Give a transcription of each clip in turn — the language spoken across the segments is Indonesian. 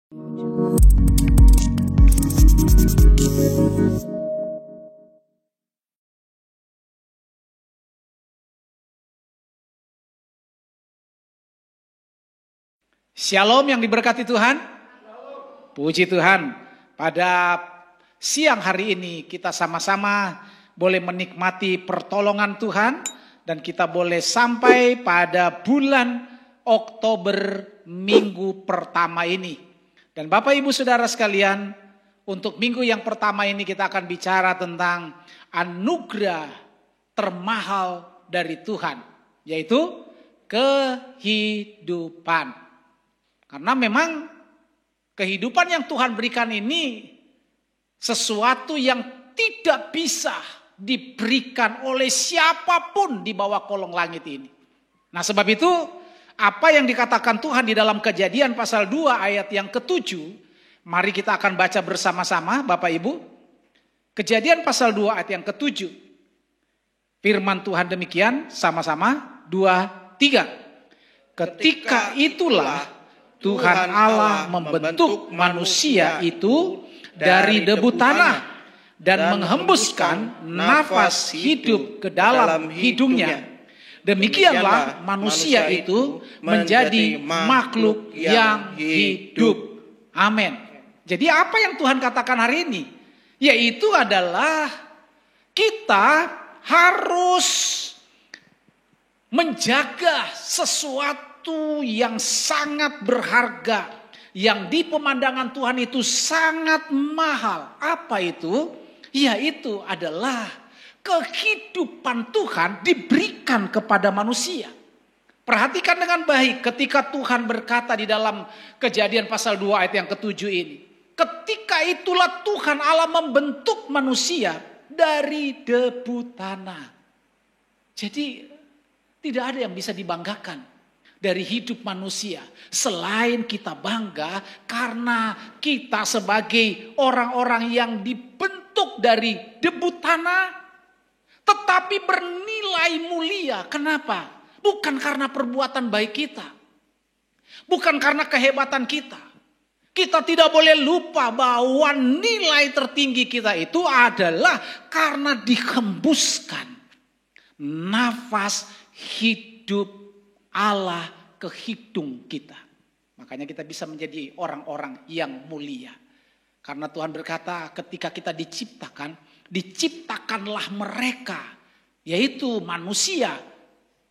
Shalom yang diberkati Tuhan. Puji Tuhan. Pada siang hari ini kita sama-sama boleh menikmati pertolongan Tuhan. Dan kita boleh sampai pada bulan Oktober minggu pertama ini. Dan Bapak Ibu Saudara sekalian, untuk minggu yang pertama ini kita akan bicara tentang anugerah termahal dari Tuhan. Yaitu kehidupan. Karena memang kehidupan yang Tuhan berikan ini sesuatu yang tidak bisa diberikan oleh siapapun di bawah kolong langit ini. Nah sebab itu apa yang dikatakan Tuhan di dalam Kejadian pasal 2 ayat yang ke-7. Mari kita akan baca bersama-sama Bapak Ibu. Kejadian pasal 2 ayat yang ke-7. Firman Tuhan demikian, sama-sama 2, 3. Ketika itulah Tuhan Allah membentuk manusia itu dari debu tanah dan menghembuskan nafas hidup ke dalam hidungnya. Demikianlah manusia itu menjadi makhluk yang hidup. Amin. Jadi apa yang Tuhan katakan hari ini? Yaitu adalah kita harus menjaga sesuatu yang sangat berharga, yang di pemandangan Tuhan itu sangat mahal. Apa itu? Yaitu adalah kehidupan Tuhan diberikan kepada manusia. Perhatikan dengan baik ketika Tuhan berkata di dalam Kejadian pasal 2 ayat yang ke-7 ini. Ketika itulah Tuhan Allah membentuk manusia dari debu tanah. Jadi tidak ada yang bisa dibanggakan dari hidup manusia. Selain kita bangga karena kita sebagai orang-orang yang dibentuk dari debu tanah. Tetapi bernilai mulia. Kenapa? Bukan karena perbuatan baik kita. Bukan karena kehebatan kita. Kita tidak boleh lupa bahwa nilai tertinggi kita itu adalah karena dihembuskan nafas hidup Allah ke hidung kita. Makanya kita bisa menjadi orang-orang yang mulia. Karena Tuhan berkata ketika kita diciptakan, diciptakanlah mereka. Yaitu manusia.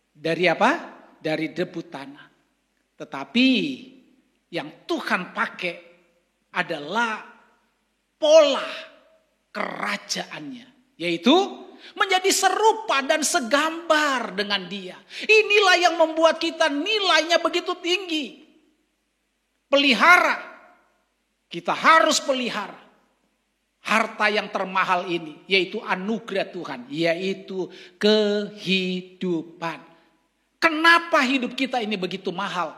Dari apa? Dari debu tanah. Tetapi yang Tuhan pakai adalah pola kerajaannya. Yaitu menjadi serupa dan segambar dengan dia. Inilah yang membuat kita nilainya begitu tinggi. Pelihara. Kita harus pelihara harta yang termahal ini. Yaitu anugerah Tuhan. Yaitu kehidupan. Kenapa hidup kita ini begitu mahal?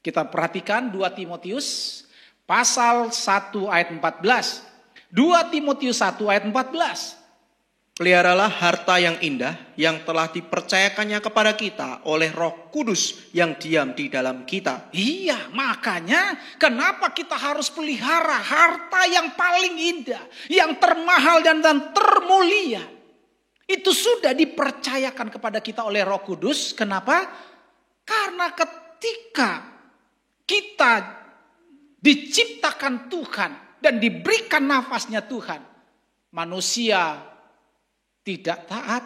Kita perhatikan 2 Timotius pasal 1 ayat 14. 2 Timotius 1 ayat 14. Peliharalah harta yang indah yang telah dipercayakannya kepada kita oleh Roh Kudus yang diam di dalam kita. Iya, makanya kenapa kita harus pelihara harta yang paling indah, yang termahal dan termulia. Itu sudah dipercayakan kepada kita oleh Roh Kudus. Kenapa? Karena ketika kita diciptakan Tuhan dan diberikan nafasnya Tuhan, manusia tidak taat,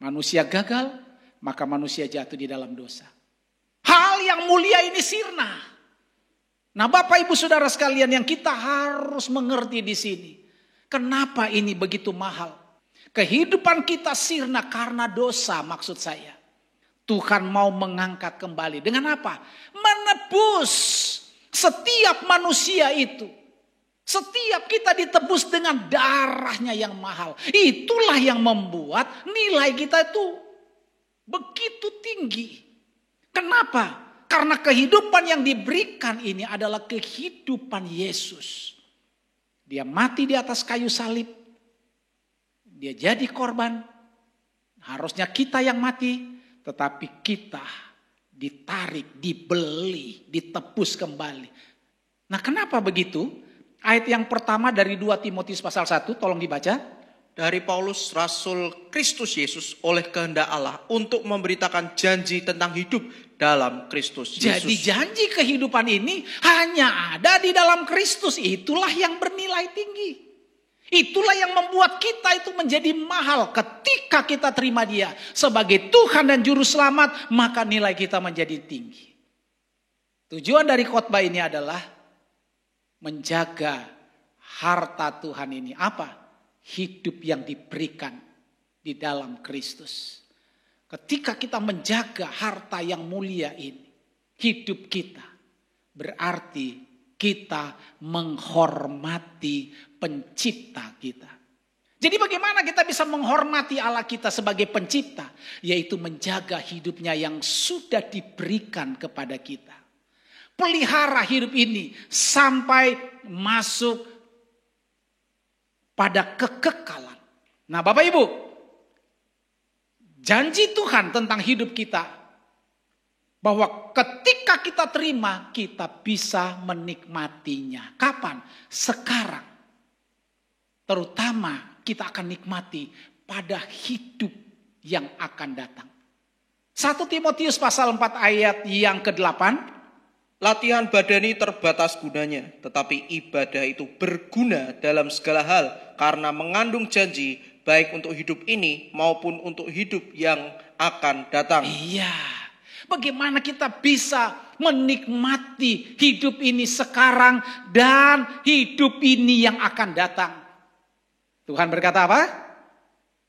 manusia gagal, maka manusia jatuh di dalam dosa. Hal yang mulia ini sirna. Nah, Bapak Ibu Saudara sekalian yang kita harus mengerti di sini. Kenapa ini begitu mahal? Kehidupan kita sirna karena dosa, maksud saya. Tuhan mau mengangkat kembali. Dengan apa? Menebus setiap manusia itu. Setiap kita ditebus dengan darahnya yang mahal. Itulah yang membuat nilai kita itu begitu tinggi. Kenapa? Karena kehidupan yang diberikan ini adalah kehidupan Yesus. Dia mati di atas kayu salib. Dia jadi korban. Harusnya kita yang mati. Tetapi kita ditarik, dibeli, ditebus kembali. Nah, kenapa begitu? Ayat yang pertama dari 2 Timotius pasal 1, tolong dibaca. Dari Paulus, Rasul Kristus Yesus oleh kehendak Allah untuk memberitakan janji tentang hidup dalam Kristus Yesus. Jadi janji kehidupan ini hanya ada di dalam Kristus. Itulah yang bernilai tinggi. Itulah yang membuat kita itu menjadi mahal. Ketika kita terima Dia sebagai Tuhan dan Juru Selamat, maka nilai kita menjadi tinggi. Tujuan dari khotbah ini adalah menjaga harta Tuhan ini. Apa? Hidup yang diberikan di dalam Kristus. Ketika kita menjaga harta yang mulia ini, hidup kita, berarti kita menghormati pencipta kita. Jadi bagaimana kita bisa menghormati Allah kita sebagai pencipta? Yaitu menjaga hidupnya yang sudah diberikan kepada kita. Pelihara hidup ini sampai masuk pada kekekalan. Nah, Bapak Ibu, janji Tuhan tentang hidup kita, bahwa ketika kita terima, kita bisa menikmatinya. Kapan? Sekarang. Terutama kita akan nikmati pada hidup yang akan datang. 1 Timotius pasal 4 ayat yang ke-8. Latihan badani terbatas gunanya, tetapi ibadah itu berguna dalam segala hal karena mengandung janji baik untuk hidup ini maupun untuk hidup yang akan datang. Iya, bagaimana kita bisa menikmati hidup ini sekarang dan hidup ini yang akan datang. Tuhan berkata apa?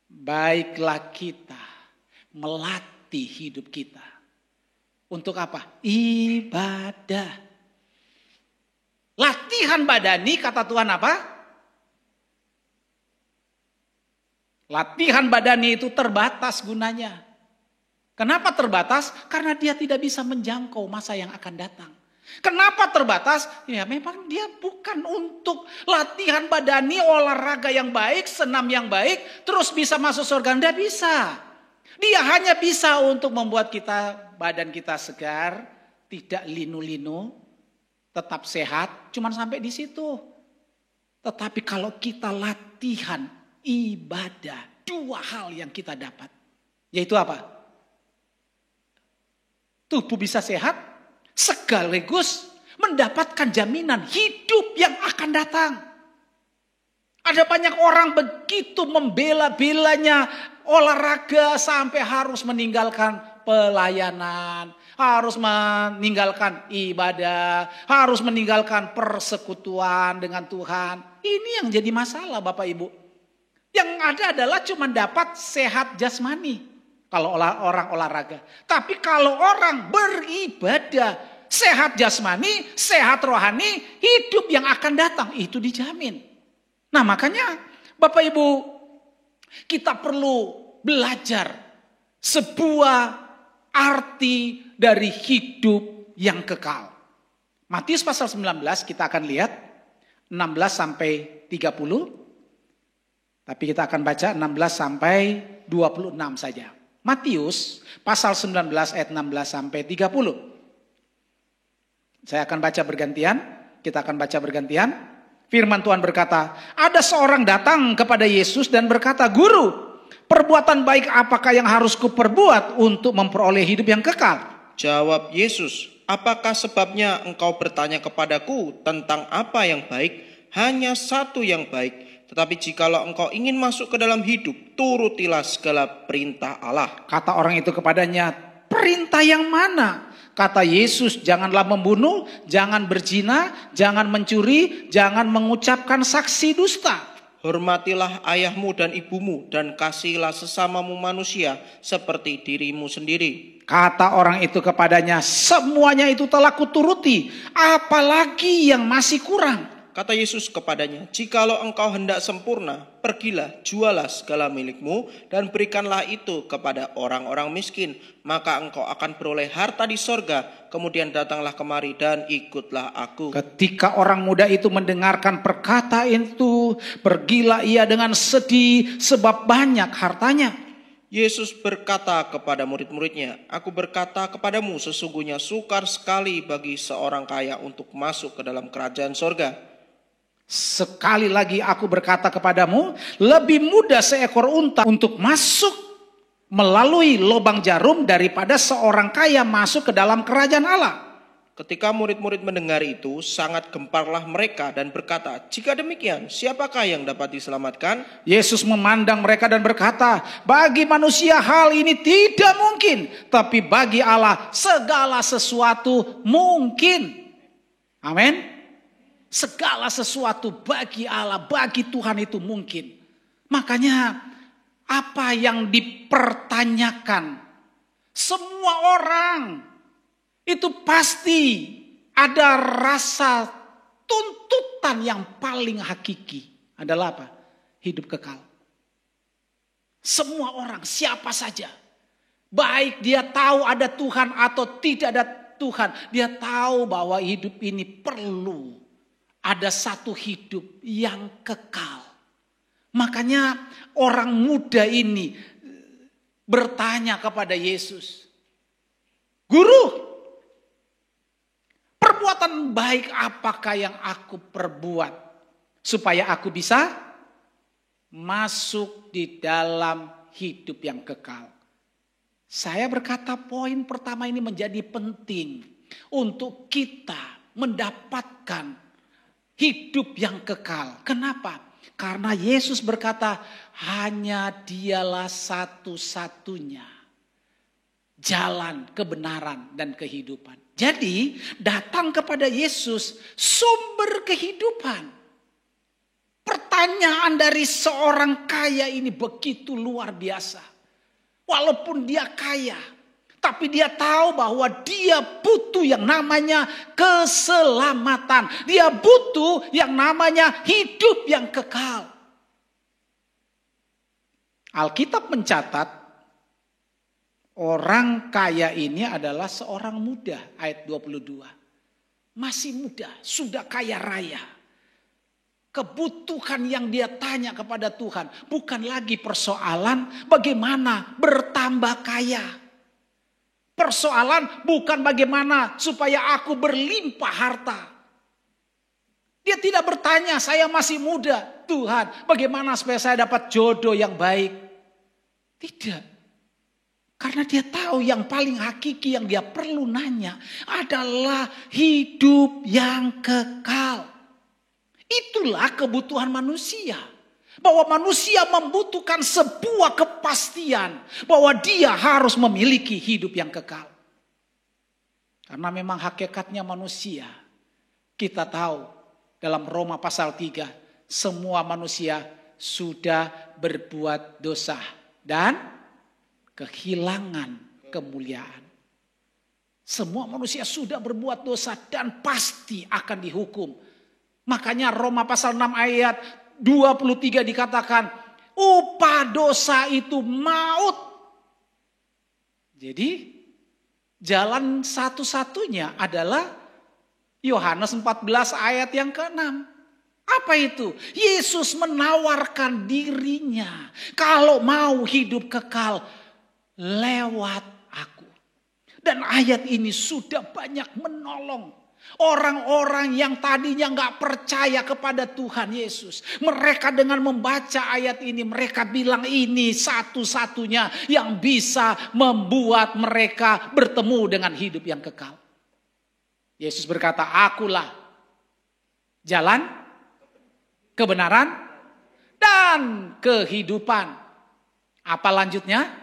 Baiklah kita melatih hidup kita. Untuk apa? Ibadah. Latihan badani, kata Tuhan apa? Latihan badani itu terbatas gunanya. Kenapa terbatas? Karena dia tidak bisa menjangkau masa yang akan datang. Kenapa terbatas? Ya memang dia bukan untuk latihan badani, olahraga yang baik, senam yang baik, terus bisa masuk surga. Tidak bisa. Dia hanya bisa untuk membuat badan kita segar, tidak linu-linu, tetap sehat, cuman sampai di situ. Tetapi kalau kita latihan ibadah, 2 hal yang kita dapat. Yaitu apa? Tubuh bisa sehat, sekaligus mendapatkan jaminan hidup yang akan datang. Ada banyak orang begitu membela-belanya olahraga sampai harus meninggalkan pelayanan, harus meninggalkan ibadah, harus meninggalkan persekutuan dengan Tuhan. Ini yang jadi masalah Bapak Ibu. Yang ada adalah cuma dapat sehat jasmani kalau orang olahraga. Tapi kalau orang beribadah, sehat jasmani, sehat rohani, hidup yang akan datang itu dijamin. Nah makanya Bapak Ibu, kita perlu belajar sebuah arti dari hidup yang kekal. Matius pasal 19 kita akan lihat 16 sampai 30. Tapi kita akan baca 16 sampai 26 saja. Matius pasal 19 ayat 16 sampai 30. Saya akan baca bergantian, kita akan baca bergantian. Firman Tuhan berkata, ada seorang datang kepada Yesus dan berkata, Guru, perbuatan baik apakah yang harus kuperbuat untuk memperoleh hidup yang kekal? Jawab Yesus, apakah sebabnya engkau bertanya kepadaku tentang apa yang baik? Hanya satu yang baik. Tetapi jikalau engkau ingin masuk ke dalam hidup, turutilah segala perintah Allah. Kata orang itu kepadanya, perintah yang mana? Kata Yesus, janganlah membunuh, jangan berzina, jangan mencuri, jangan mengucapkan saksi dusta. Hormatilah ayahmu dan ibumu dan kasihilah sesamamu manusia seperti dirimu sendiri. Kata orang itu kepadanya, semuanya itu telah kuturuti, apalagi yang masih kurang? Kata Yesus kepadanya, jikalau engkau hendak sempurna, pergilah, jualah segala milikmu dan berikanlah itu kepada orang-orang miskin. Maka engkau akan beroleh harta di sorga. Kemudian datanglah kemari dan ikutlah aku. Ketika orang muda itu mendengarkan perkataan itu, pergilah ia dengan sedih sebab banyak hartanya. Yesus berkata kepada murid-muridnya, "Aku berkata kepadamu, sesungguhnya sukar sekali bagi seorang kaya untuk masuk ke dalam kerajaan sorga." Sekali lagi aku berkata kepadamu, lebih mudah seekor unta untuk masuk melalui lubang jarum daripada seorang kaya masuk ke dalam kerajaan Allah. Ketika murid-murid mendengar itu, sangat gemparlah mereka dan berkata, "Jika demikian, siapakah yang dapat diselamatkan?" Yesus memandang mereka dan berkata, bagi manusia hal ini tidak mungkin, tapi bagi Allah segala sesuatu mungkin. Amin. Segala sesuatu bagi Allah, bagi Tuhan itu mungkin. Makanya apa yang dipertanyakan semua orang itu pasti ada rasa tuntutan yang paling hakiki. Adalah apa? Hidup kekal. Semua orang, siapa saja. Baik dia tahu ada Tuhan atau tidak ada Tuhan. Dia tahu bahwa hidup ini perlu ada satu hidup yang kekal. Makanya orang muda ini bertanya kepada Yesus, "Guru, perbuatan baik apakah yang aku perbuat supaya aku bisa masuk di dalam hidup yang kekal?" Saya berkata poin pertama ini menjadi penting untuk kita mendapatkan hidup yang kekal. Kenapa? Karena Yesus berkata hanya dialah satu-satunya jalan kebenaran dan kehidupan. Jadi datang kepada Yesus sumber kehidupan. Pertanyaan dari seorang kaya ini begitu luar biasa. Walaupun dia kaya, tapi dia tahu bahwa dia butuh yang namanya keselamatan. Dia butuh yang namanya hidup yang kekal. Alkitab mencatat orang kaya ini adalah seorang muda, ayat 22. Masih muda, sudah kaya raya. Kebutuhan yang dia tanya kepada Tuhan bukan lagi persoalan bagaimana bertambah kaya. Persoalan bukan bagaimana supaya aku berlimpah harta. Dia tidak bertanya, saya masih muda, Tuhan bagaimana supaya saya dapat jodoh yang baik. Tidak. Karena dia tahu yang paling hakiki yang dia perlu nanya adalah hidup yang kekal. Itulah kebutuhan manusia. Bahwa manusia membutuhkan sebuah kepastian. Bahwa dia harus memiliki hidup yang kekal. Karena memang hakikatnya manusia. Kita tahu dalam Roma pasal 3. Semua manusia sudah berbuat dosa. Dan kehilangan kemuliaan. Semua manusia sudah berbuat dosa dan pasti akan dihukum. Makanya Roma pasal 6 ayat 23 dikatakan upah dosa itu maut. Jadi jalan satu-satunya adalah Yohanes 14 ayat yang ke-6. Apa itu? Yesus menawarkan dirinya. Kalau mau hidup kekal lewat aku. Dan ayat ini sudah banyak menolong orang-orang yang tadinya gak percaya kepada Tuhan Yesus. Mereka dengan membaca ayat ini, mereka bilang ini satu-satunya yang bisa membuat mereka bertemu dengan hidup yang kekal. Yesus berkata, akulah jalan, kebenaran, dan kehidupan. Apa lanjutnya?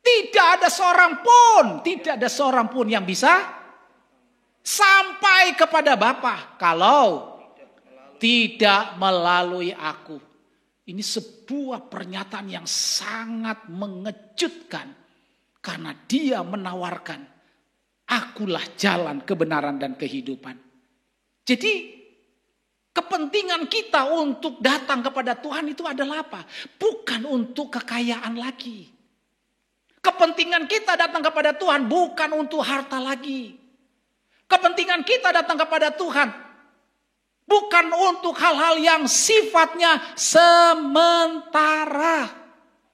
Tidak ada seorang pun yang bisa sampai kepada Bapa kalau tidak melalui aku. Ini sebuah pernyataan yang sangat mengejutkan. Karena dia menawarkan, akulah jalan, kebenaran, dan kehidupan. Jadi kepentingan kita untuk datang kepada Tuhan itu adalah apa? Bukan untuk kekayaan lagi. Kepentingan kita datang kepada Tuhan bukan untuk harta lagi. Kepentingan kita datang kepada Tuhan bukan untuk hal-hal yang sifatnya sementara.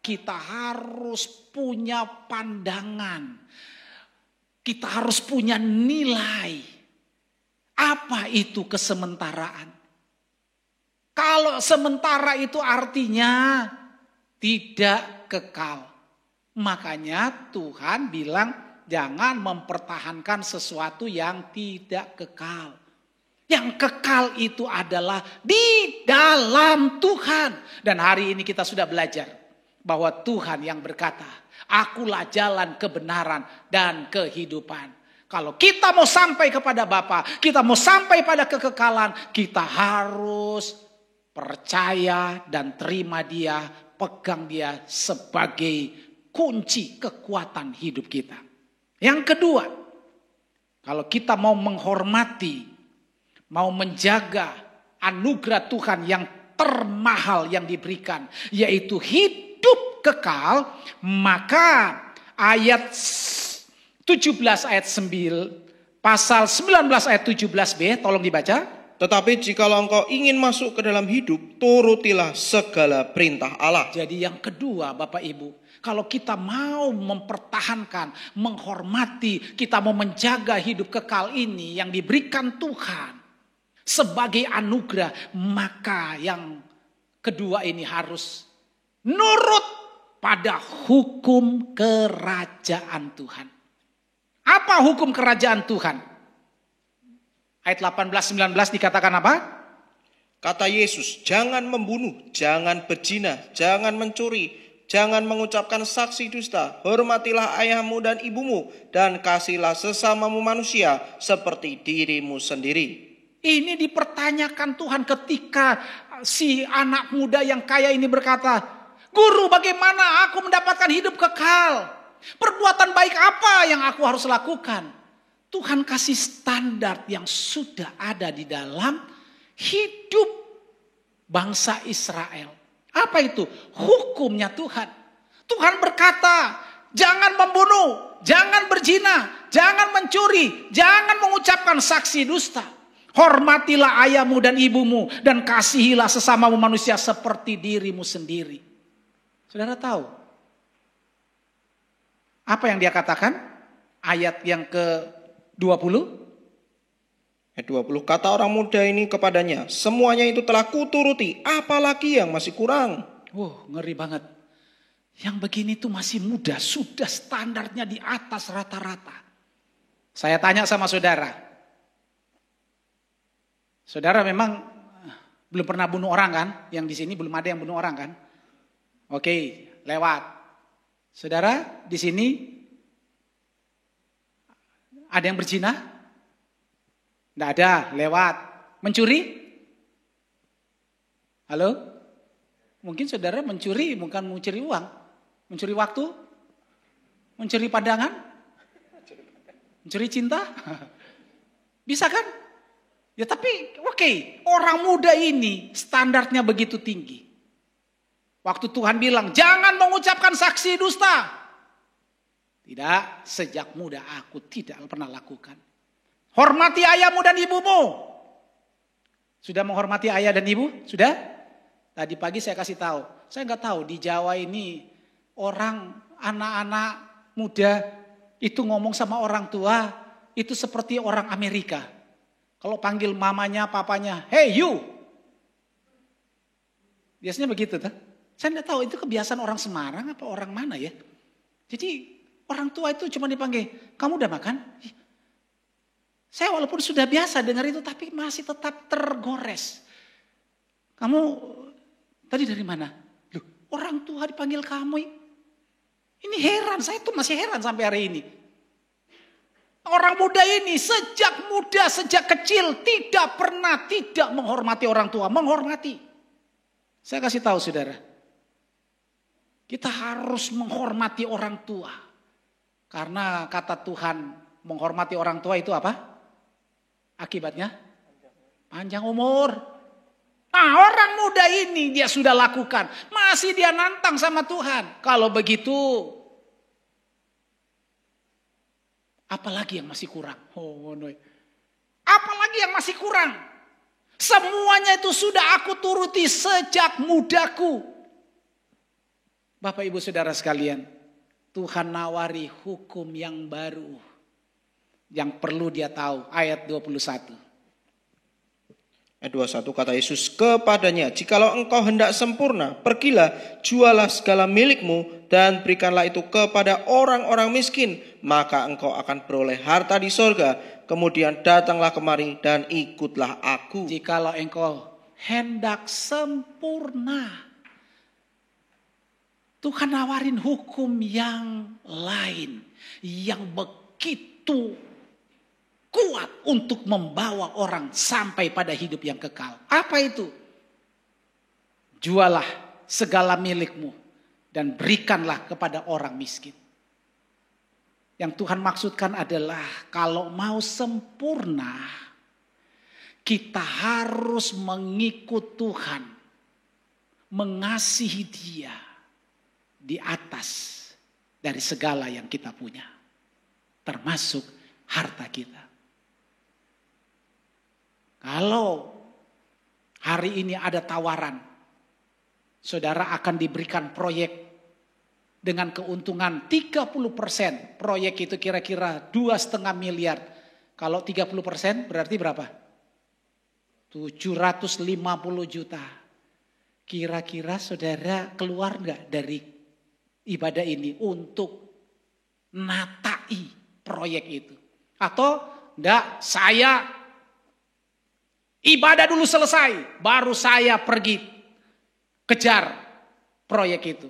kita harus punya pandangan. Kita harus punya nilai. Apa itu kesementaraan? Kalau sementara itu artinya tidak kekal. Makanya Tuhan bilang jangan mempertahankan sesuatu yang tidak kekal. Yang kekal itu adalah di dalam Tuhan. Dan hari ini kita sudah belajar bahwa Tuhan yang berkata, akulah jalan kebenaran dan kehidupan. Kalau kita mau sampai kepada Bapa, kita mau sampai pada kekekalan, kita harus percaya dan terima Dia, pegang Dia sebagai kunci kekuatan hidup kita. Yang kedua, kalau kita mau menghormati, mau menjaga anugerah Tuhan yang termahal yang diberikan, yaitu hidup kekal, maka ayat 17 ayat 9, pasal 19 ayat 17b, tolong dibaca. Tetapi jikalau engkau ingin masuk ke dalam hidup, turutilah segala perintah Allah. Jadi yang kedua Bapak Ibu, kalau kita mau mempertahankan, menghormati, kita mau menjaga hidup kekal ini yang diberikan Tuhan sebagai anugerah, maka yang kedua ini harus nurut pada hukum kerajaan Tuhan. Apa hukum kerajaan Tuhan? Ayat 18-19 dikatakan apa? Kata Yesus, jangan membunuh, jangan berzina, jangan mencuri, jangan mengucapkan saksi dusta, hormatilah ayahmu dan ibumu, dan kasihlah sesamamu manusia seperti dirimu sendiri. Ini dipertanyakan Tuhan ketika si anak muda yang kaya ini berkata, Guru, bagaimana aku mendapatkan hidup kekal? Perbuatan baik apa yang aku harus lakukan? Tuhan kasih standar yang sudah ada di dalam hidup bangsa Israel. Apa itu? Hukumnya Tuhan. Tuhan berkata, jangan membunuh, jangan berzina, jangan mencuri, jangan mengucapkan saksi dusta. Hormatilah ayahmu dan ibumu dan kasihilah sesamamu manusia seperti dirimu sendiri. Saudara tahu apa yang dia katakan? Ayat yang ke-20. Ayat 20, kata orang muda ini kepadanya, semuanya itu telah kuturuti, apalagi yang masih kurang? Ngeri banget. Yang begini tuh masih muda, sudah standarnya di atas rata-rata. Saya tanya sama saudara. Saudara memang belum pernah bunuh orang kan? Yang di sini belum ada yang bunuh orang kan? Oke, lewat. Saudara, di sini ada yang berzina? Tidak ada, lewat. Mencuri? Halo? Mungkin saudara mencuri, bukan mencuri uang. Mencuri waktu? Mencuri pandangan? Mencuri cinta? Bisa kan? Ya tapi oke, orang muda ini standarnya begitu tinggi. Waktu Tuhan bilang, jangan mengucapkan saksi dusta. Tidak, sejak muda aku tidak pernah lakukan. Hormati ayahmu dan ibumu. Sudah menghormati ayah dan ibu? Sudah? Tadi pagi saya kasih tahu. Saya nggak tahu di Jawa ini orang anak-anak muda itu ngomong sama orang tua itu seperti orang Amerika. Kalau panggil mamanya, papanya, hey you. Biasanya begitu tuh. Saya tidak tahu itu kebiasaan orang Semarang apa orang mana ya. Jadi orang tua itu cuma dipanggil, kamu udah makan? Saya walaupun sudah biasa dengar itu tapi masih tetap tergores. Kamu tadi dari mana? Loh, orang tua dipanggil kamu. Ini heran, saya tuh masih heran sampai hari ini. Orang muda ini sejak muda, sejak kecil tidak pernah tidak menghormati orang tua. Menghormati. Saya kasih tahu saudara. Kita harus menghormati orang tua. Karena kata Tuhan menghormati orang tua itu apa? Akibatnya? Panjang umur. Nah orang muda ini dia sudah lakukan. Masih dia nantang sama Tuhan. Kalau begitu, apalagi yang masih kurang? Apalagi yang masih kurang? Semuanya itu sudah aku turuti sejak mudaku. Bapak Ibu Saudara sekalian, Tuhan nawari hukum yang baru. Yang perlu dia tahu, ayat 21. Ayat 21 kata Yesus kepadanya, jikalau engkau hendak sempurna, pergilah, jualah segala milikmu dan berikanlah itu kepada orang-orang miskin, maka engkau akan beroleh harta di sorga. Kemudian datanglah kemari dan ikutlah aku. Jikalau engkau hendak sempurna. Tuhan nawarin hukum yang lain, yang begitu kuat untuk membawa orang sampai pada hidup yang kekal. Apa itu? Jualah segala milikmu dan berikanlah kepada orang miskin. Yang Tuhan maksudkan adalah kalau mau sempurna, kita harus mengikut Tuhan, mengasihi Dia di atas dari segala yang kita punya, termasuk harta kita. Kalau hari ini ada tawaran, saudara akan diberikan proyek dengan keuntungan 30%. Proyek itu kira-kira 2,5 miliar. Kalau 30% berarti berapa? 750 juta. Kira-kira saudara keluar enggak dari ibadah ini untuk natai proyek itu? Atau enggak, saya ibadah dulu selesai, baru saya pergi kejar proyek itu.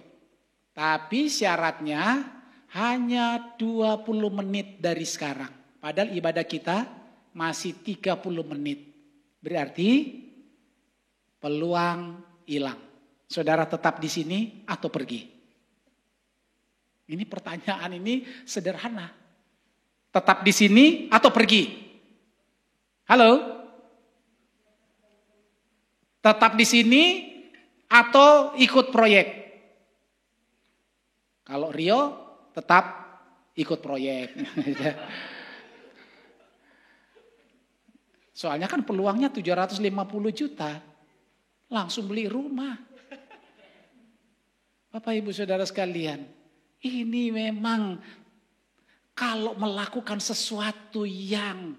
Tapi syaratnya hanya 20 menit dari sekarang. Padahal ibadah kita masih 30 menit. Berarti peluang hilang. Saudara tetap di sini atau pergi? Ini pertanyaan ini sederhana. Tetap di sini atau pergi? Halo? Tetap di sini atau ikut proyek? Kalau Rio tetap ikut proyek. Soalnya kan peluangnya 750 juta. Langsung beli rumah. Bapak Ibu Saudara sekalian, ini memang kalau melakukan sesuatu yang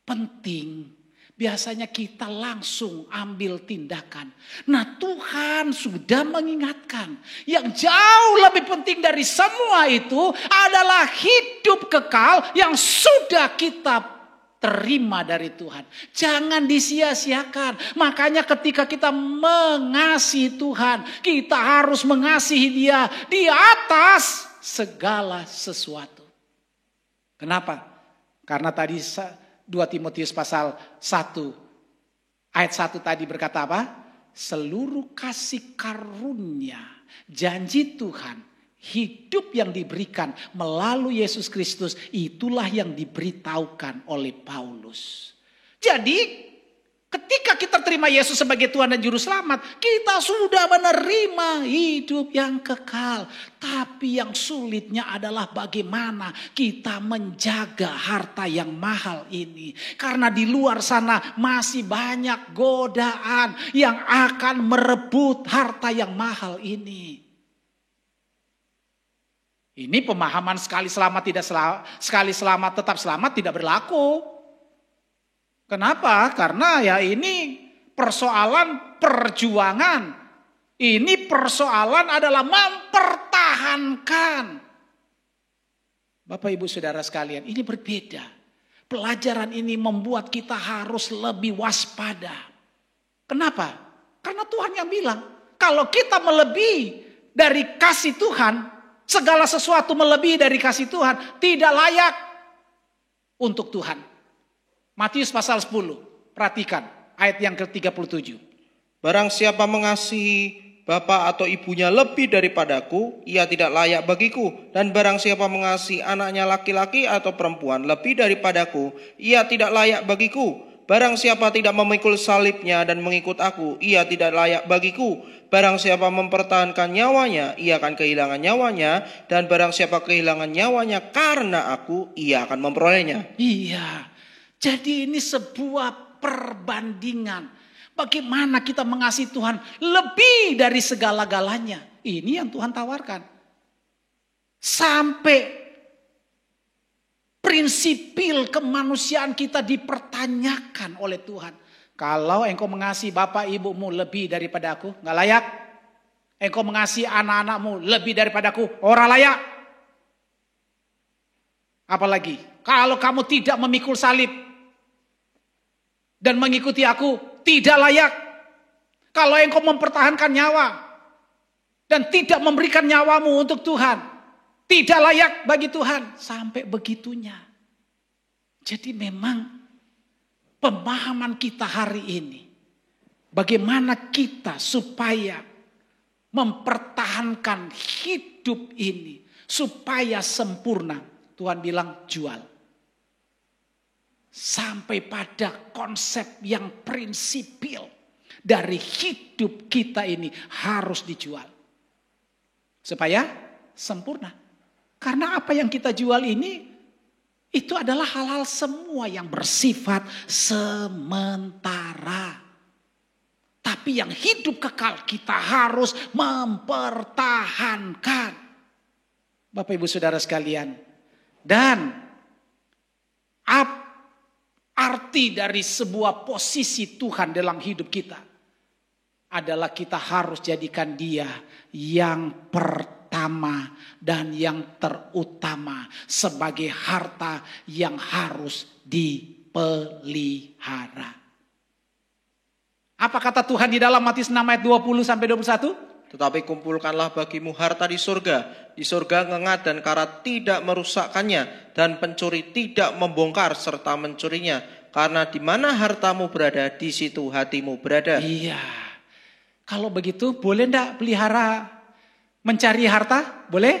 penting, biasanya kita langsung ambil tindakan. Nah, Tuhan sudah mengingatkan. Yang jauh lebih penting dari semua itu adalah hidup kekal yang sudah kita terima dari Tuhan. Jangan disia-siakan. Makanya ketika kita mengasihi Tuhan, kita harus mengasihi Dia di atas segala sesuatu. Kenapa? Karena tadi 2 Timotius pasal 1 ayat 1 tadi berkata apa? Seluruh kasih karunia, janji Tuhan, hidup yang diberikan melalui Yesus Kristus, itulah yang diberitahukan oleh Paulus. Jadi ketika kita terima Yesus sebagai Tuhan dan Juru Selamat, kita sudah menerima hidup yang kekal. Tapi yang sulitnya adalah bagaimana kita menjaga harta yang mahal ini. Karena di luar sana masih banyak godaan yang akan merebut harta yang mahal ini. Ini pemahaman sekali selamat tidak sekali selamat tetap selamat tidak berlaku. Kenapa? Karena ya ini persoalan perjuangan. Ini persoalan adalah mempertahankan. Bapak Ibu Saudara sekalian, ini berbeda. Pelajaran ini membuat kita harus lebih waspada. Kenapa? Karena Tuhan yang bilang, kalau kita melebihi dari kasih Tuhan, segala sesuatu melebihi dari kasih Tuhan, tidak layak untuk Tuhan. Matius pasal 10, perhatikan ayat yang ke-37. Barang siapa mengasihi bapak atau ibunya lebih daripadaku, ia tidak layak bagiku. Dan barang siapa mengasihi anaknya laki-laki atau perempuan lebih daripadaku, ia tidak layak bagiku. Barang siapa tidak memikul salibnya dan mengikut aku, ia tidak layak bagiku. Barang siapa mempertahankan nyawanya, ia akan kehilangan nyawanya. Dan barang siapa kehilangan nyawanya karena aku, ia akan memperolehnya. Iya. Jadi ini sebuah perbandingan. Bagaimana kita mengasihi Tuhan lebih dari segala-galanya. Ini yang Tuhan tawarkan. Sampai prinsipil kemanusiaan kita dipertanyakan oleh Tuhan. Kalau engkau mengasihi bapak ibumu lebih daripada aku, gak layak. Engkau mengasihi anak-anakmu lebih daripada aku, orang layak. Apalagi kalau kamu tidak memikul salib dan mengikuti aku, tidak layak. Kalau engkau mempertahankan nyawa dan tidak memberikan nyawamu untuk Tuhan, tidak layak bagi Tuhan. Sampai begitunya. Jadi memang pemahaman kita hari ini, bagaimana kita supaya mempertahankan hidup ini supaya sempurna. Tuhan bilang jual. Sampai pada konsep yang prinsipil dari hidup kita ini harus dijual. Supaya sempurna. Karena apa yang kita jual ini itu adalah hal-hal semua yang bersifat sementara. Tapi yang hidup kekal kita harus mempertahankan. Bapak ibu saudara sekalian. Dan arti dari sebuah posisi Tuhan dalam hidup kita adalah kita harus jadikan Dia yang pertama dan yang terutama sebagai harta yang harus dipelihara. Apa kata Tuhan di dalam Matius 6 ayat 20 sampai 21? Tetapi kumpulkanlah bagimu harta di surga. Di surga ngengat dan karat tidak merusakkannya, dan pencuri tidak membongkar serta mencurinya. Karena di mana hartamu berada, di situ hatimu berada. Iya. Kalau begitu boleh enggak pelihara mencari harta? Boleh?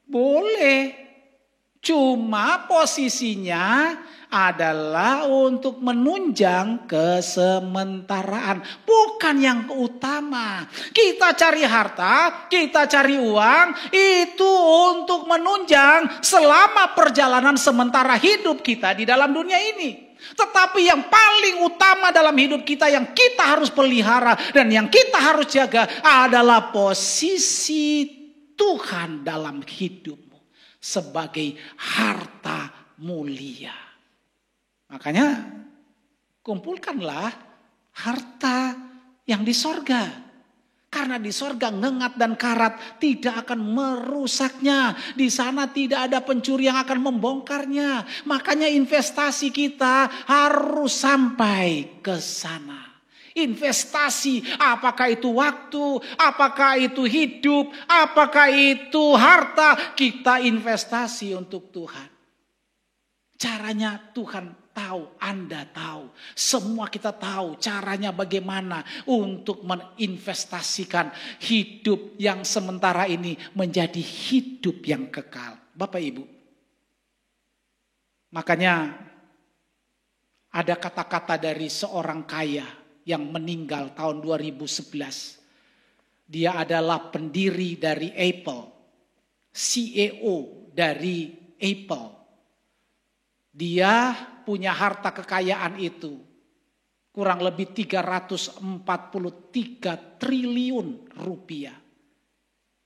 Boleh. Cuma posisinya adalah untuk menunjang kesementaraan, bukan yang utama. Kita cari harta, kita cari uang, itu untuk menunjang selama perjalanan sementara hidup kita di dalam dunia ini. Tetapi yang paling utama dalam hidup kita yang kita harus pelihara dan yang kita harus jaga adalah posisi Tuhan dalam hidupmu sebagai harta mulia. Makanya kumpulkanlah harta yang di sorga. Karena di sorga ngengat dan karat tidak akan merusaknya. Di sana tidak ada pencuri yang akan membongkarnya. Makanya investasi kita harus sampai ke sana. Investasi, apakah itu waktu, apakah itu hidup, apakah itu harta, kita investasi untuk Tuhan. Caranya Tuhan tahu, Anda tahu, semua kita tahu caranya bagaimana untuk menginvestasikan hidup yang sementara ini menjadi hidup yang kekal. Bapak Ibu, makanya ada kata-kata dari seorang kaya yang meninggal tahun 2011. Dia adalah pendiri dari Apple, CEO dari Apple. Dia punya harta kekayaan itu kurang lebih 343 triliun rupiah.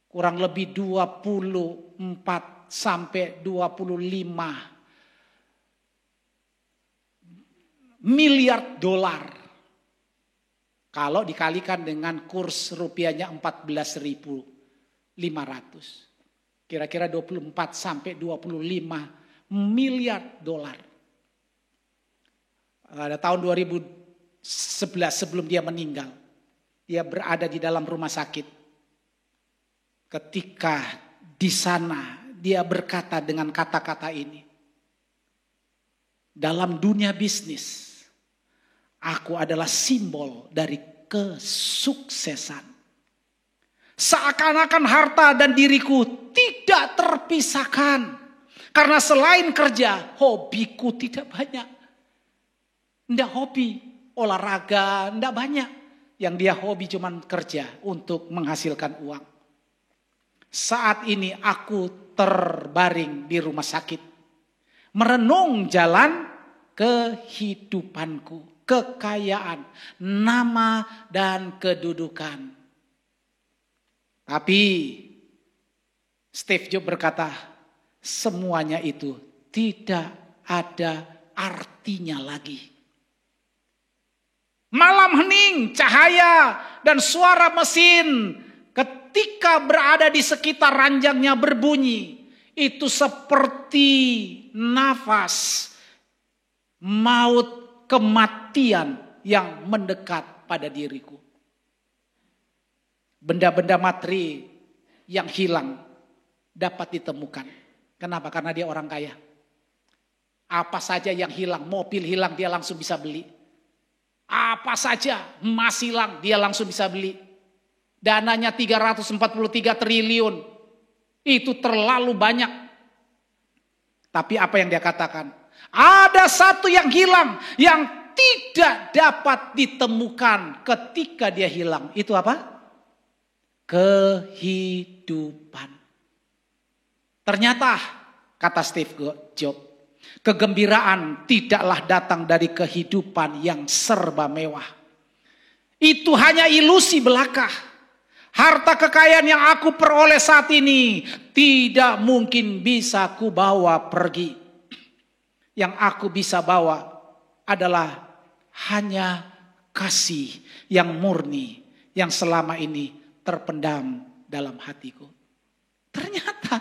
Kurang lebih 24 sampai 25 miliar dolar. Kalau dikalikan dengan kurs rupiahnya 14.500. Kira-kira 24 sampai 25 miliar dolar. Pada tahun 2011 sebelum dia meninggal, dia berada di dalam rumah sakit. Ketika di sana dia berkata dengan kata-kata ini. Dalam dunia bisnis, aku adalah simbol dari kesuksesan. Seakan-akan harta dan diriku tidak terpisahkan. Karena selain kerja, hobiku tidak banyak. Tidak hobi olahraga, tidak banyak. Yang dia hobi cuma kerja untuk menghasilkan uang. Saat ini aku terbaring di rumah sakit. Merenung jalan kehidupanku, kekayaan, nama dan kedudukan. Tapi Steve Jobs berkata, semuanya itu tidak ada artinya lagi. Malam hening, cahaya dan suara mesin ketika berada di sekitar ranjangnya berbunyi. Itu seperti nafas maut, kematian yang mendekat pada diriku. Benda-benda materi yang hilang dapat ditemukan. Kenapa? Karena dia orang kaya. Apa saja yang hilang, mobil hilang dia langsung bisa beli. Apa saja emas hilang dia langsung bisa beli. Dananya 343 triliun. Itu terlalu banyak. Tapi apa yang dia katakan? Ada satu yang hilang yang tidak dapat ditemukan ketika dia hilang. Itu apa? Kehidupan. Ternyata, kata Steve Jobs, kegembiraan tidaklah datang dari kehidupan yang serba mewah. Itu hanya ilusi belaka. Harta kekayaan yang aku peroleh saat ini tidak mungkin bisa ku bawa pergi. Yang aku bisa bawa adalah hanya kasih yang murni yang selama ini terpendam dalam hatiku. Ternyata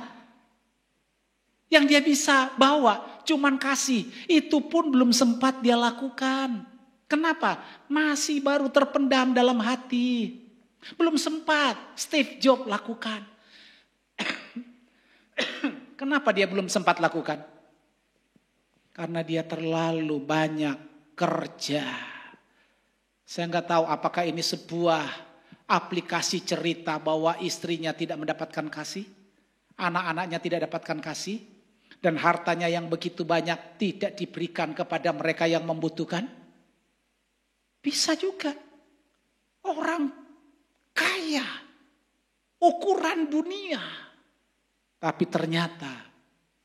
yang dia bisa bawa cuman kasih. Itu pun belum sempat dia lakukan. Kenapa? Masih baru terpendam dalam hati. Belum sempat Steve Jobs lakukan. Kenapa dia belum sempat lakukan? Karena dia terlalu banyak kerja. Saya nggak tahu apakah ini sebuah aplikasi cerita bahwa istrinya tidak mendapatkan kasih, anak-anaknya tidak dapatkan kasih, dan hartanya yang begitu banyak tidak diberikan kepada mereka yang membutuhkan. Bisa juga orang kaya, ukuran dunia, tapi ternyata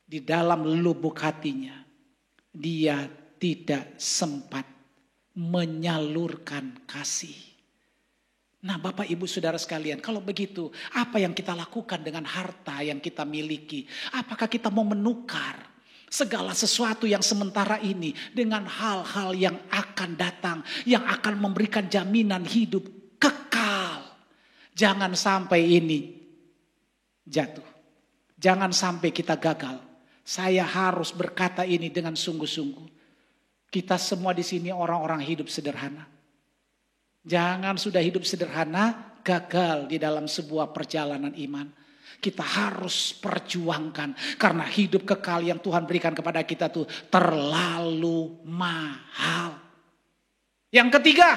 di dalam lubuk hatinya dia tidak sempat menyalurkan kasih. Nah, Bapak Ibu Saudara sekalian, kalau begitu apa yang kita lakukan dengan harta yang kita miliki? Apakah kita mau menukar segala sesuatu yang sementara ini dengan hal-hal yang akan datang, yang akan memberikan jaminan hidup kekal? Jangan sampai ini jatuh. Jangan sampai kita gagal. Saya harus berkata ini dengan sungguh-sungguh. Kita semua di sini orang-orang hidup sederhana. Jangan sudah hidup sederhana, gagal di dalam sebuah perjalanan iman. Kita harus perjuangkan. Karena hidup kekal yang Tuhan berikan kepada kita tuh terlalu mahal. Yang ketiga,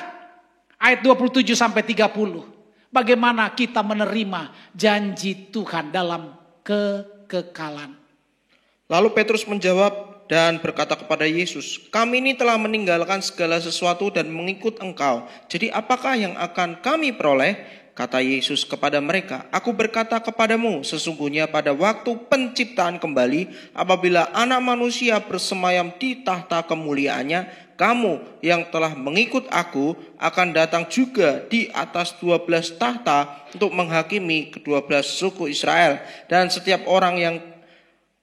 ayat 27 sampai 30. Bagaimana kita menerima janji Tuhan dalam kekekalan. Lalu Petrus menjawab dan berkata kepada Yesus, kami ini telah meninggalkan segala sesuatu dan mengikut Engkau. Jadi apakah yang akan kami peroleh? Kata Yesus kepada mereka, aku berkata kepadamu, sesungguhnya pada waktu penciptaan kembali, apabila anak manusia bersemayam di tahta kemuliaannya, kamu yang telah mengikut aku akan datang juga di atas 12 tahta untuk menghakimi ke-12 suku Israel. Dan setiap orang yang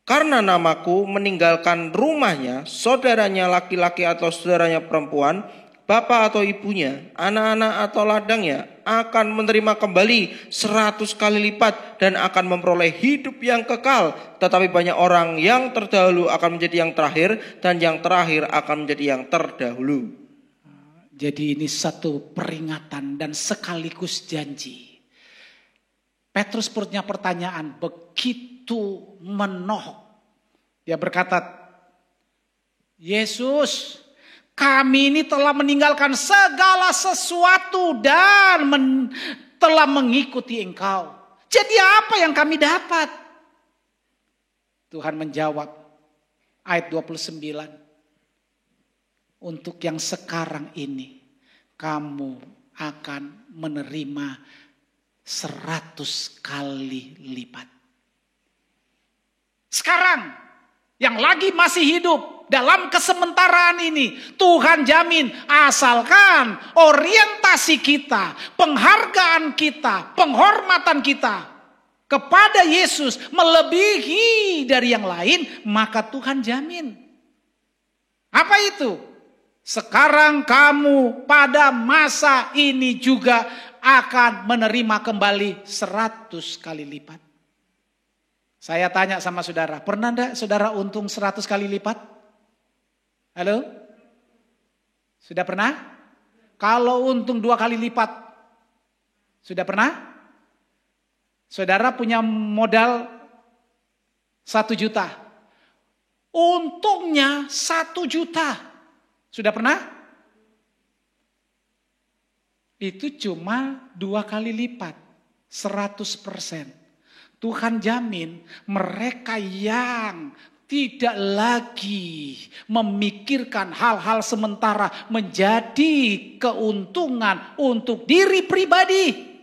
karena namaku meninggalkan rumahnya, saudaranya laki-laki atau saudaranya perempuan, bapak atau ibunya, anak-anak atau ladangnya, akan menerima kembali 100 kali lipat dan akan memperoleh hidup yang kekal. Tetapi banyak orang yang terdahulu akan menjadi yang terakhir, dan yang terakhir akan menjadi yang terdahulu. Jadi ini satu peringatan dan sekaligus janji. Petrus punya pertanyaan begitu menohok. Dia berkata, Yesus, kami ini telah meninggalkan segala sesuatu dan telah mengikuti Engkau. Jadi apa yang kami dapat? Tuhan menjawab, ayat 29. Untuk yang sekarang ini, kamu akan menerima 100 kali lipat. Sekarang yang lagi masih hidup, dalam kesementaraan ini Tuhan jamin, asalkan orientasi kita, penghargaan kita, penghormatan kita kepada Yesus melebihi dari yang lain, maka Tuhan jamin. Apa itu? Sekarang kamu pada masa ini juga akan menerima kembali 100 kali lipat. Saya tanya sama saudara, pernah enggak saudara untung 100 kali lipat? Halo? Sudah pernah? Kalau untung 2 kali lipat, sudah pernah? Saudara punya modal 1 juta. Untungnya 1 juta. Sudah pernah? Itu cuma 2 kali lipat, 100%. Tuhan jamin mereka yang tidak lagi memikirkan hal-hal sementara menjadi keuntungan untuk diri pribadi.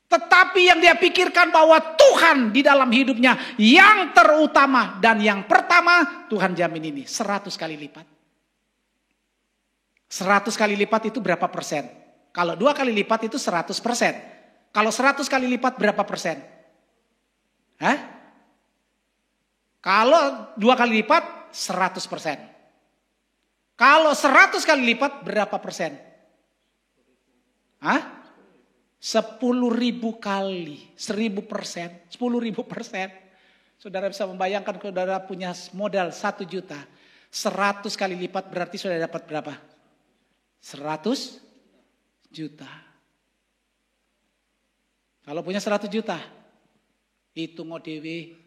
Tetapi yang dia pikirkan bahwa Tuhan di dalam hidupnya yang terutama dan yang pertama, Tuhan jamin ini 100 kali lipat. 100 kali lipat itu berapa persen? Kalau 2 kali lipat itu 100%. Kalau 100 kali lipat berapa persen? Hah? Kalau 2 kali lipat 100%. Kalau 100 kali lipat berapa persen? Hah? 10.000 kali, 1.000%, 10.000%. Saudara bisa membayangkan saudara punya modal 1 juta. 100 kali lipat berarti saudara dapat berapa? 100 juta. Kalau punya 100 juta, hitung ODW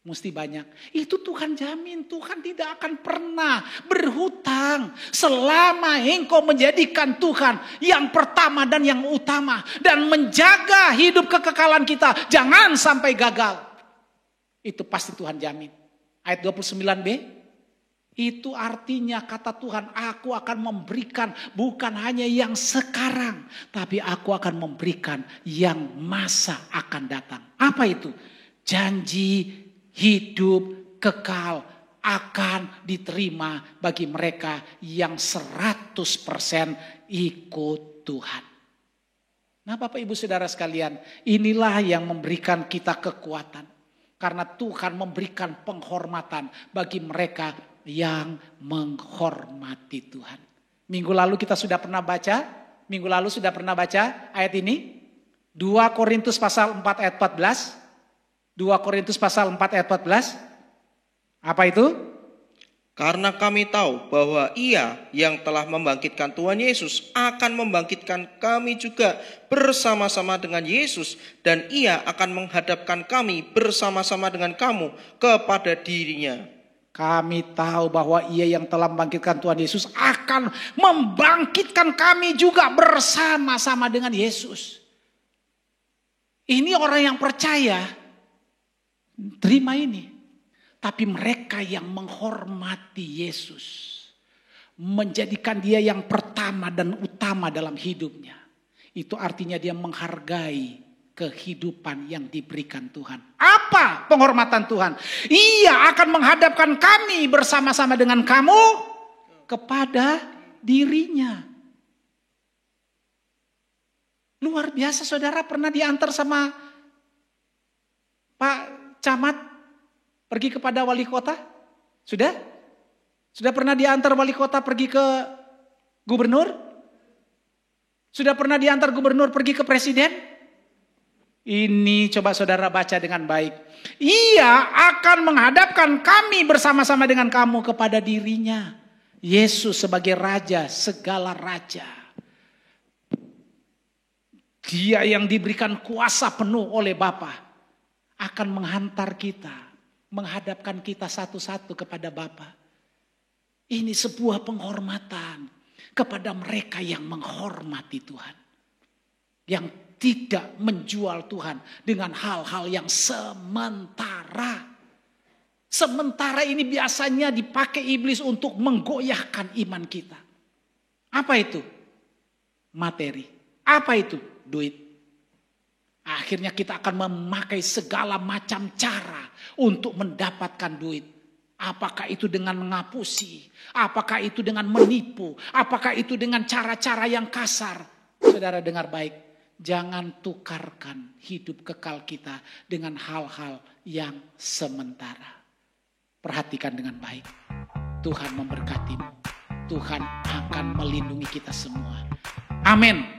mesti banyak. Itu Tuhan jamin, Tuhan tidak akan pernah berhutang selama engkau menjadikan Tuhan yang pertama dan yang utama dan menjaga hidup kekekalan kita jangan sampai gagal. Itu pasti Tuhan jamin. Ayat 29b, itu artinya kata Tuhan, aku akan memberikan bukan hanya yang sekarang, tapi aku akan memberikan yang masa akan datang. Apa itu? Janji hidup kekal akan diterima bagi mereka yang 100% ikut Tuhan. Nah Bapak Ibu Saudara sekalian, inilah yang memberikan kita kekuatan. Karena Tuhan memberikan penghormatan bagi mereka yang menghormati Tuhan. Minggu lalu sudah pernah baca ayat ini. 2 Korintus pasal 4 ayat 14. 2 Korintus pasal 4 ayat 14. Apa itu? Karena kami tahu bahwa Ia yang telah membangkitkan Tuhan Yesus akan membangkitkan kami juga bersama-sama dengan Yesus, dan Ia akan menghadapkan kami bersama-sama dengan kamu kepada dirinya. Kami tahu bahwa Ia yang telah membangkitkan Tuhan Yesus akan membangkitkan kami juga bersama-sama dengan Yesus. Ini orang yang percaya, terima ini. Tapi mereka yang menghormati Yesus, menjadikan dia yang pertama dan utama dalam hidupnya, itu artinya dia menghargai kehidupan yang diberikan Tuhan. Apa penghormatan Tuhan? Ia akan menghadapkan kami bersama-sama dengan kamu kepada dirinya. Luar biasa, saudara pernah diantar sama Pak Camat pergi kepada wali kota? Sudah? Sudah pernah diantar wali kota pergi ke gubernur? Sudah pernah diantar gubernur pergi ke presiden? Ini coba saudara baca dengan baik. Ia akan menghadapkan kami bersama-sama dengan kamu kepada dirinya. Yesus sebagai raja, segala raja. Dia yang diberikan kuasa penuh oleh Bapa akan menghantar kita, menghadapkan kita satu-satu kepada Bapa. Ini sebuah penghormatan kepada mereka yang menghormati Tuhan. Yang tidak menjual Tuhan dengan hal-hal yang sementara. Sementara ini biasanya dipakai iblis untuk menggoyahkan iman kita. Apa itu? Materi. Apa itu? Duit. Akhirnya kita akan memakai segala macam cara untuk mendapatkan duit. Apakah itu dengan mengapusi? Apakah itu dengan menipu? Apakah itu dengan cara-cara yang kasar? Saudara dengar baik. Jangan tukarkan hidup kekal kita dengan hal-hal yang sementara. Perhatikan dengan baik. Tuhan memberkatimu. Tuhan akan melindungi kita semua. Amin.